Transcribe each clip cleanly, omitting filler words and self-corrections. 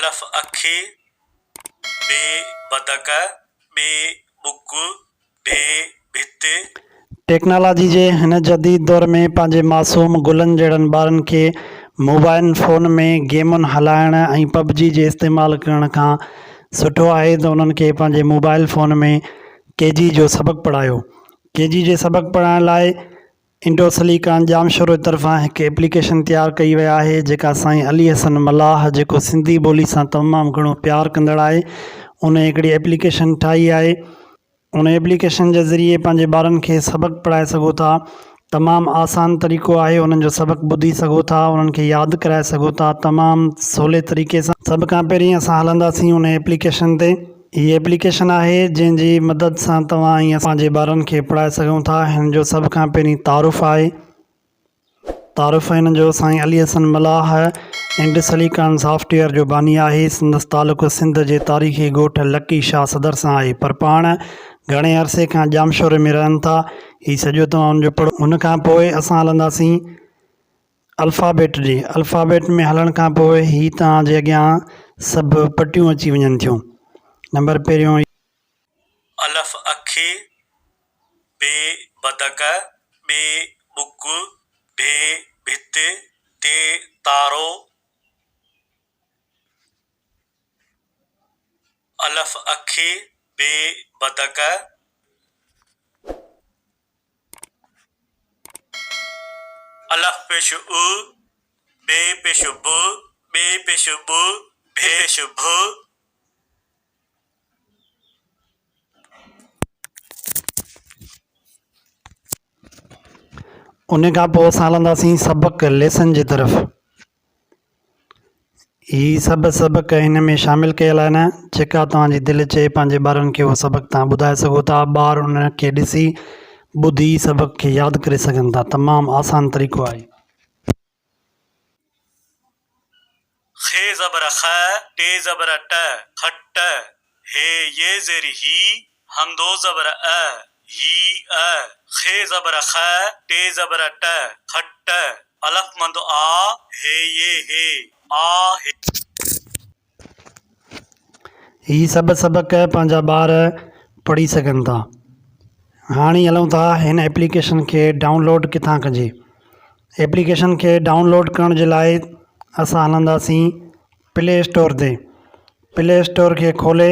अलफ अखी, बे बदक, बे बुक, भे भित। टेक्नोलॉजी जे हिन जदीद दौर में पंहिंजे मासूम गुलनि जहिड़नि ॿारनि खे मोबाइल फ़ोन में गेमुनि हलाइण ऐं पबजी जे इस्तेमालु करण खां सुठो आहे त उन्हनि खे पंहिंजे मोबाइल फ़ोन में केजी जो सबक़ु पढ़ायो। केजी जे सबक़ु पढ़ाइण लाइ इंडोसलीकान जामशोर तरफ़ां हिकु एप्लीकेशन तयारु कई वई आहे जेका साईं अली हसन मलाह जेको सिंधी ॿोली सां तमामु घणो प्यारु कंदड़ आहे उन हिकिड़ी एप्लीकेशन ठाही आहे। उन एप्लीकेशन जे ज़रिए पंहिंजे ॿारनि खे सबक़ु पढ़ाए सघो था। तमामु आसान तरीक़ो आहे, उन्हनि जो सबक़ु ॿुधी सघो था, उन्हनि खे यादि कराए सघो था तमामु सवले तरीक़े सां। सभ खां पहिरीं असां हलंदासीं उन एप्लीकेशन ते। हीअ एप्लीकेशन आहे जंहिंजी मदद सां तव्हां ईअं पंहिंजे ॿारनि खे पढ़ाए सघो था। हिन जो सभ खां पहिरीं तारुफ़ आहे। तारुफ़ हिन जो साईं अली हसन मलाह इंडोसलीकान सॉफ्टवेयर जो बानी आहे। संदसि तालुक़ु सिंध जे तारीख़ी ॻोठ लकी शाह सदर सां आहे, पर पाण घणे अरसे खां जामशोर में रहनि था। हीउ सॼो तव्हां हुनजो पढ़ो। हुन खां पोइ असां हलंदासीं अल्फ़ाबेट ॾे। अल्फ़ाबेट में हलण खां पोइ हीउ तव्हांजे अॻियां सभु पटियूं अची वञनि थियूं। नंबर पहिरियों अलफ अखी, बे बदक, बे बुक, भे भित, ते तारो। अलफ अखी, बे बदक, अलफ पेश उ, बे पेश ब, बे पेश ब, भे पेश भ। उन खां पोइ असां हलंदासीं सबक़ु लेसन जे तरफ़। हीअ सभु सबक़ हिन में शामिलु कयल आहिनि। जेका तव्हांजी दिलि चए पंहिंजे ॿारनि खे उहो सबक़ु तव्हां ॿुधाए सघो था। ॿार उन खे ॾिसी ॿुधी सबक़ खे यादि करे सघनि था। तमामु आसान तरीक़ो आहे। खे ज़बर ख, टे ज़बर ट, खट, हे ये ज़ेर ही, हमदो ज़बर अ, ही अ। खे ज़बर ख, टे ज़बर ट, खट, अलफ मंद आ, हे ये हे, आ हे। हीअ सभु सबक़ पंहिंजा ॿार पढ़ी सघनि था। हाणे हलूं था हिन एप्लीकेशन खे डाउनलोड किथां कजे। एप्लीकेशन खे डाउनलोड करण जे लाइ असां हलंदासीं प्ले स्टोर ते। प्ले स्टोर खे खोले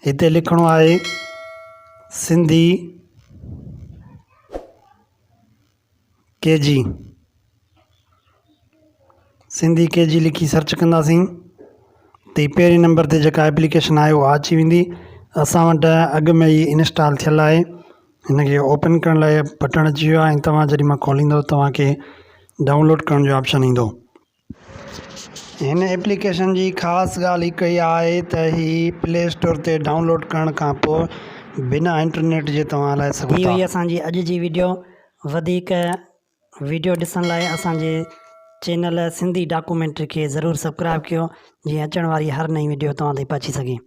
हिते लिखिणो आहे सिंधी केजी। सिंधी केजी लिखी सर्च कंदासीं त पहिरीं नंबर ते जेका एप्लीकेशन आहे उहा अची वेंदी। असां वटि अॻु में ई इंस्टॉल थियल आहे। हिनखे ओपन करण लाइ बटण अची वियो आहे ऐं तव्हां जॾहिं मां खोलींदव तव्हांखे डाउनलोड करण जो ऑप्शन ईंदो। हिन एप्लीकेशन जी ख़ासि ॻाल्हि हिकु इहा आहे त हीअ प्ले स्टोर ते डाउनलोड करण खां पोइ बिना इंटरनेट जे तव्हां हलाए सघो था। हीअ असांजी अॼु जी वीडियो। वधीक वीडियो ॾिसण लाइ असांजे चैनल सिंधी डॉक्यूमेंट्री खे ज़रूरु सब्सक्राइब कयो जीअं अचण वारी हर नई वीडियो तव्हां ताईं पहुची सघे।